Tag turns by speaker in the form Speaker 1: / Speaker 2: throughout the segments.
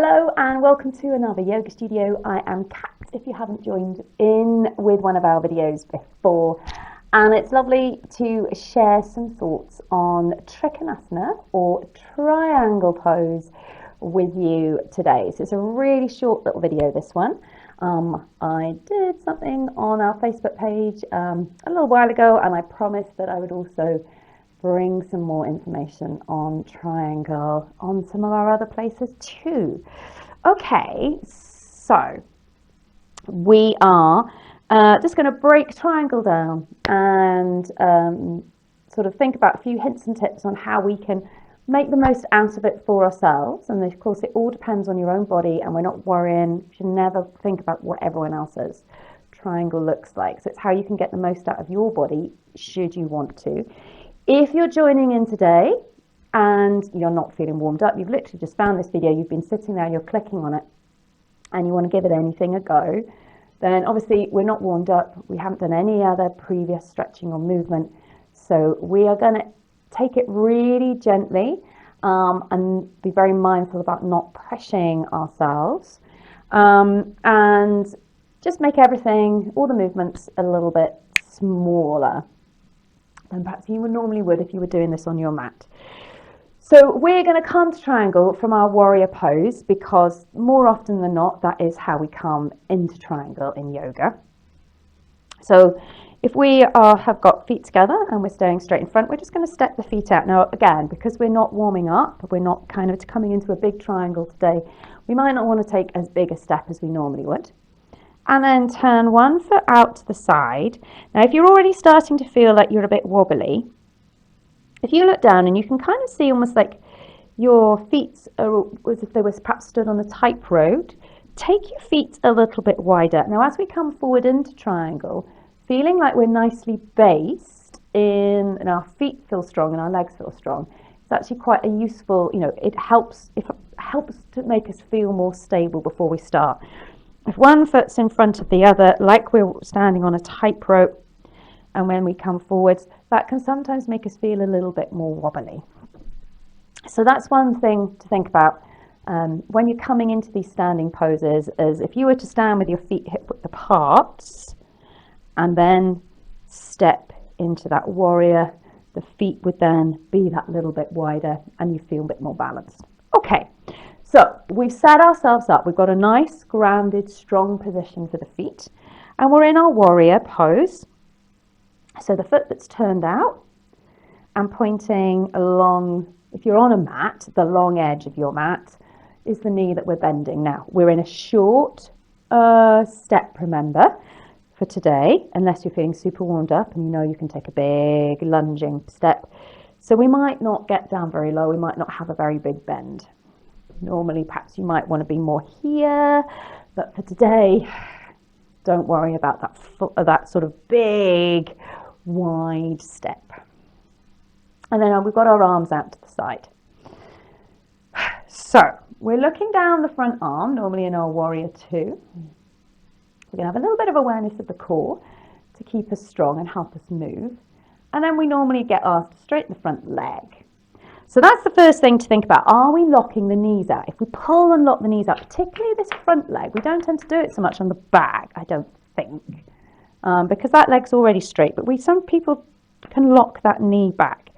Speaker 1: Hello and welcome to another yoga studio. I am Kat, if you haven't joined in with one of our videos before. And it's lovely to share some thoughts on Trikonasana or triangle pose with you today. So it's a really short little video, this one. I did something on our Facebook page a little while ago, and I promised that I would also bring some more information on triangle on some of our other places too. Okay, so we are just going to break triangle down and sort of think about a few hints and tips on how we can make the most out of it for ourselves. And of course, it all depends on your own body, and we're not worrying. You should never think about what everyone else's triangle looks like. So it's how you can get the most out of your body should you want to. If you're joining in today and you're not feeling warmed up, you've literally just found this video, you've been sitting there, you're clicking on it, and you want to give it anything a go, then obviously we're not warmed up, we haven't done any other previous stretching or movement, so we are going to take it really gently and be very mindful about not pushing ourselves, and just make everything, all the movements, a little bit smaller than perhaps you normally would if you were doing this on your mat. So we're going to come to triangle from our warrior pose, because more often than not, that is how we come into triangle in yoga. So if we have got feet together and we're staying straight in front, we're just going to step the feet out. Now, again, because we're not warming up, we're not kind of coming into a big triangle today, we might not want to take as big a step as we normally would. And then turn one foot out to the side. Now, if you're already starting to feel like you're a bit wobbly, if you look down and you can kind of see almost like your feet are as if they were perhaps stood on a tightrope, take your feet a little bit wider. Now, as we come forward into triangle, feeling like we're nicely based in, and our feet feel strong and our legs feel strong, it's actually quite a useful, it helps to make us feel more stable before we start. If one foot's in front of the other, like we're standing on a tightrope, and when we come forwards, that can sometimes make us feel a little bit more wobbly. So that's one thing to think about when you're coming into these standing poses, is if you were to stand with your feet hip width apart and then step into that warrior, the feet would then be that little bit wider and you feel a bit more balanced. Okay. So we've set ourselves up, we've got a nice grounded, strong position for the feet, and we're in our warrior pose. So the foot that's turned out and pointing along, if you're on a mat, the long edge of your mat is the knee that we're bending. Now, we're in a short step, remember, for today, unless you're feeling super warmed up and you can take a big lunging step. So we might not get down very low, we might not have a very big bend. Normally, perhaps you might want to be more here, but for today, don't worry about that sort of big, wide step. And then we've got our arms out to the side. So we're looking down the front arm, normally in our warrior two. We're going to have a little bit of awareness of the core to keep us strong and help us move. And then we normally get asked to straighten the front leg. So that's the first thing to think about. Are we locking the knees out? If we pull and lock the knees out, particularly this front leg, we don't tend to do it so much on the back, I don't think, because that leg's already straight. But some people can lock that knee back.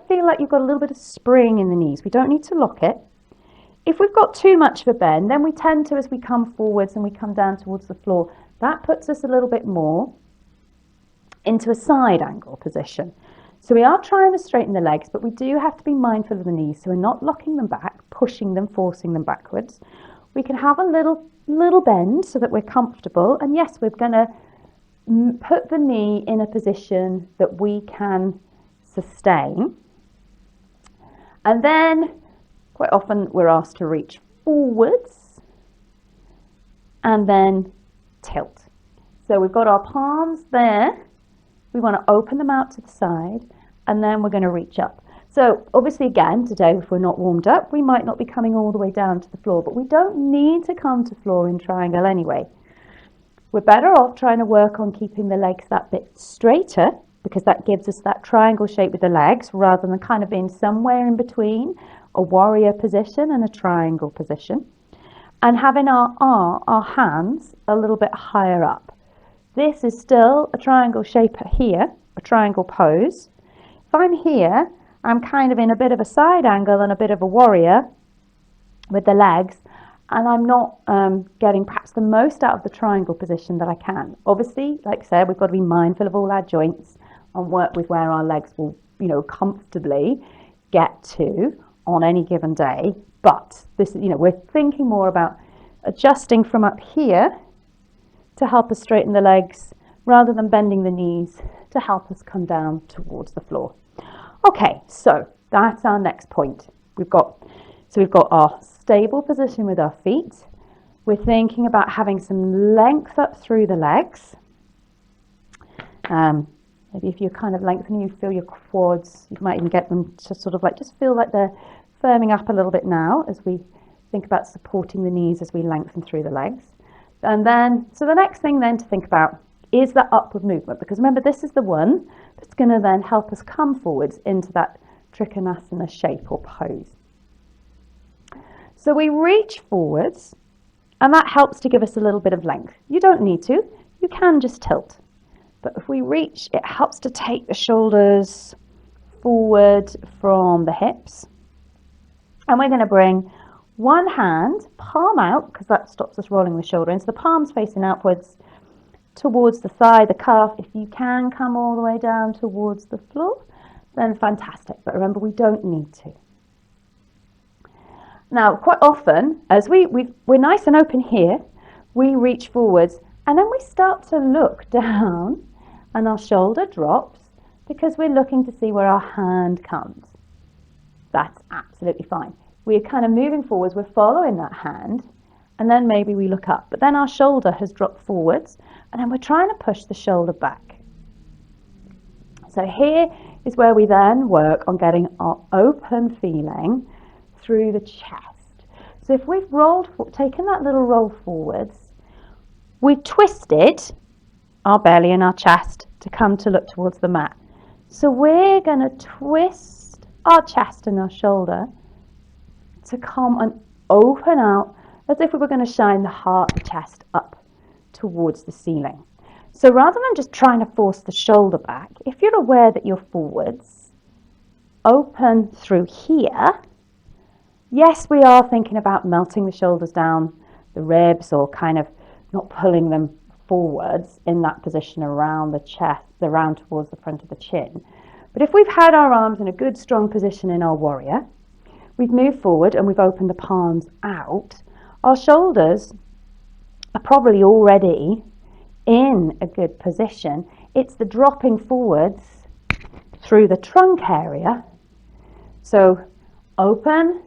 Speaker 1: Feel like you've got a little bit of spring in the knees. We don't need to lock it. If we've got too much of a bend, then we tend to, as we come forwards and we come down towards the floor, that puts us a little bit more into a side angle position. So we are trying to straighten the legs, but we do have to be mindful of the knees. So we're not locking them back, pushing them, forcing them backwards. We can have a little bend so that we're comfortable. And yes, we're going to put the knee in a position that we can sustain. And then quite often we're asked to reach forwards and then tilt. So we've got our palms there. We want to open them out to the side, and then we're going to reach up. So obviously, again, today, if we're not warmed up, we might not be coming all the way down to the floor, but we don't need to come to floor in triangle anyway. We're better off trying to work on keeping the legs that bit straighter, because that gives us that triangle shape with the legs, rather than kind of being somewhere in between a warrior position and a triangle position, and having our hands a little bit higher up. This is still a triangle shape here, a triangle pose. If I'm here, I'm kind of in a bit of a side angle and a bit of a warrior with the legs, and I'm not getting perhaps the most out of the triangle position that I can. Obviously, like I said, we've got to be mindful of all our joints and work with where our legs will, comfortably get to on any given day. But this, we're thinking more about adjusting from up here to help us straighten the legs rather than bending the knees to help us come down towards the floor. Okay, so that's our next point. We've got our stable position with our feet. We're thinking about having some length up through the legs. Maybe if you're kind of lengthening, you feel your quads, you might even get them to sort of just feel like they're firming up a little bit now as we think about supporting the knees as we lengthen through the legs. And then, so the next thing then to think about is that upward movement, because remember, this is the one that's going to then help us come forwards into that Trikonasana shape or pose. So we reach forwards, and that helps to give us a little bit of length. You don't need to, you can just tilt. But if we reach, it helps to take the shoulders forward from the hips. And we're going to bring one hand, palm out, because that stops us rolling the shoulder in. So the palm's facing outwards towards the thigh, the calf. If you can come all the way down towards the floor, then fantastic. But remember, we don't need to. Now, quite often, as we're nice and open here, we reach forwards and then we start to look down and our shoulder drops because we're looking to see where our hand comes. That's absolutely fine. We're kind of moving forwards, we're following that hand, and then maybe we look up. But then our shoulder has dropped forwards, and then we're trying to push the shoulder back. So here is where we then work on getting our open feeling through the chest. So if we've taken that little roll forwards, we've twisted our belly and our chest to come to look towards the mat. So we're going to twist our chest and our shoulder to come and open out as if we were going to shine the heart and chest up towards the ceiling. So rather than just trying to force the shoulder back, if you're aware that you're forwards, open through here. Yes, we are thinking about melting the shoulders down the ribs or kind of not pulling them forwards in that position around the chest, around towards the front of the chin. But if we've had our arms in a good strong position in our warrior, we've moved forward and we've opened the palms out, our shoulders are probably already in a good position. It's the dropping forwards through the trunk area. So open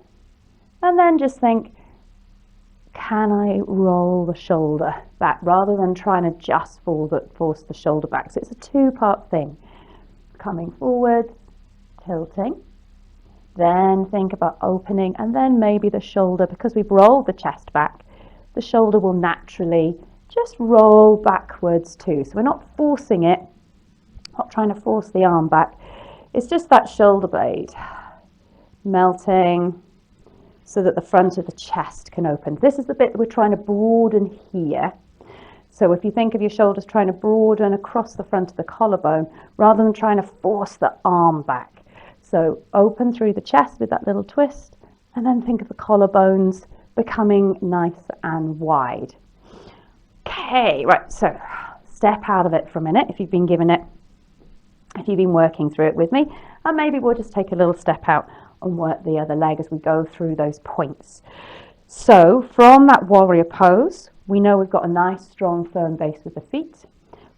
Speaker 1: and then just think, can I roll the shoulder back rather than trying to just force the shoulder back. So it's a two-part thing. Coming forward, tilting, then think about opening, and then maybe the shoulder, because we've rolled the chest back, the shoulder will naturally just roll backwards too. So we're not forcing it, not trying to force the arm back. It's just that shoulder blade melting so that the front of the chest can open. This is the bit that we're trying to broaden here. So if you think of your shoulders trying to broaden across the front of the collarbone rather than trying to force the arm back. So open through the chest with that little twist, and then think of the collarbones becoming nice and wide. Okay, right, so step out of it for a minute if you've been working through it with me, and maybe we'll just take a little step out and work the other leg as we go through those points. So from that warrior pose, we know we've got a nice, strong, firm base with the feet.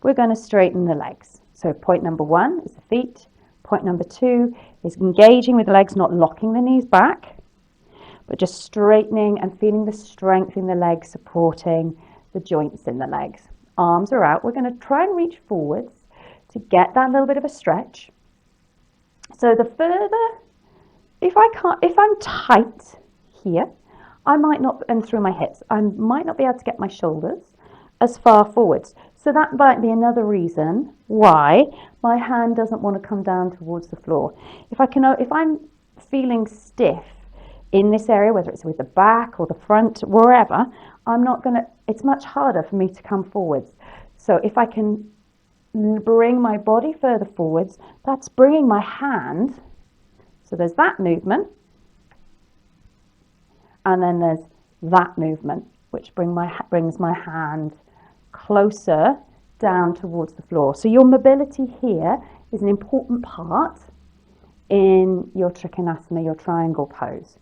Speaker 1: We're going to straighten the legs. So point number 1 is the feet. Point number 2 is engaging with the legs, not locking the knees back, but just straightening and feeling the strength in the legs, supporting the joints in the legs. Arms are out. We're going to try and reach forwards to get that little bit of a stretch. So the further, if I'm tight here, I might not, and through my hips, I might not be able to get my shoulders as far forwards. So that might be another reason why my hand doesn't want to come down towards the floor. If I'm feeling stiff in this area, whether it's with the back or the front, wherever, it's much harder for me to come forwards. So if I can bring my body further forwards, that's bringing my hand. So there's that movement. And then there's that movement, which brings my hand closer down towards the floor. So your mobility here is an important part in your Trikonasana, your triangle pose.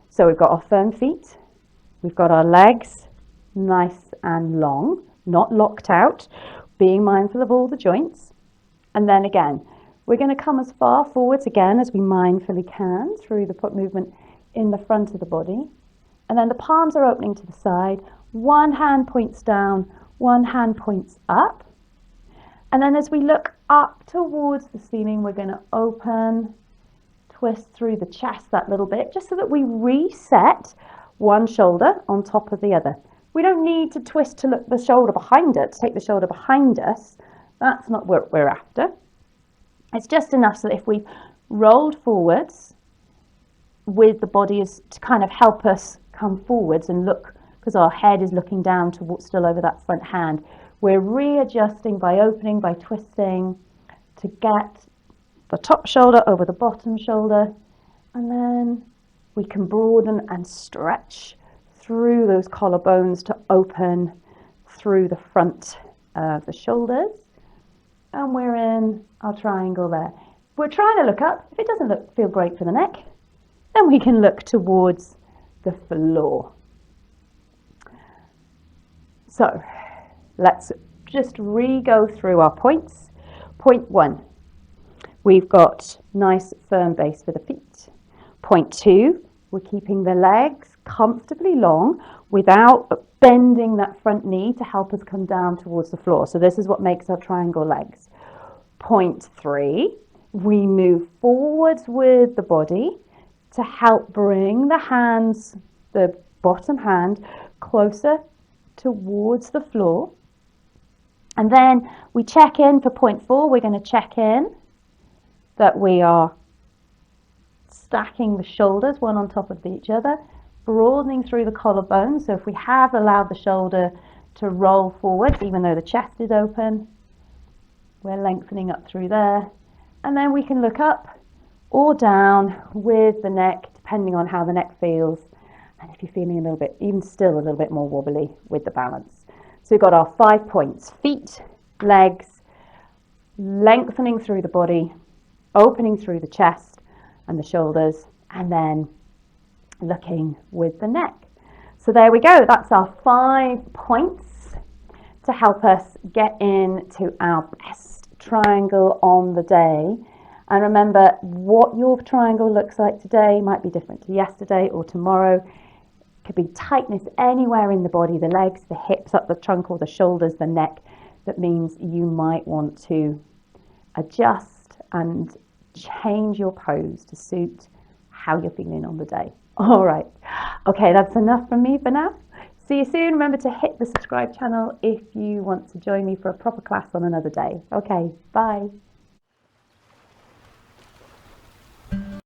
Speaker 1: So we've got our firm feet, we've got our legs nice and long, not locked out, being mindful of all the joints. And then again, we're going to come as far forwards again as we mindfully can through the foot movement in the front of the body. And then the palms are opening to the side. One hand points down, one hand points up. And then as we look up towards the ceiling, we're going to open, twist through the chest that little bit, just so that we reset one shoulder on top of the other. We don't need to twist to look the shoulder behind it, to take the shoulder behind us. That's not what we're after. It's just enough so that if we've rolled forwards with the body is to kind of help us come forwards and look, because our head is looking down towards, still over that front hand. We're readjusting by opening, by twisting to get the top shoulder over the bottom shoulder, and then we can broaden and stretch through those collarbones to open through the front of the shoulders, and we're in our triangle there. We're trying to look up. If it doesn't feel great for the neck, then we can look towards the floor. So let's just re-go through our points. Point 1, we've got nice firm base for the feet. Point 2, we're keeping the legs comfortably long without bending that front knee to help us come down towards the floor. So this is what makes our triangle legs. Point 3, we move forwards with the body to help bring the hands, the bottom hand, closer towards the floor. And then we check in for point 4. We're going to check in that we are stacking the shoulders one on top of each other, broadening through the collarbone. So if we have allowed the shoulder to roll forward, even though the chest is open, we're lengthening up through there. And then we can look up or down with the neck, depending on how the neck feels. And if you're feeling a little bit, even still a little bit more wobbly with the balance. So we've got our 5 points: feet, legs, lengthening through the body, opening through the chest and the shoulders, and then looking with the neck. So there we go. That's our 5 points to help us get into our best triangle on the day. And remember, what your triangle looks like today might be different to yesterday or tomorrow. It could be tightness anywhere in the body, the legs, the hips, up the trunk, or the shoulders, the neck. That means you might want to adjust and change your pose to suit how you're feeling on the day. All right. Okay, that's enough from me for now. See you soon. Remember to hit the subscribe channel if you want to join me for a proper class on another day. Okay, bye.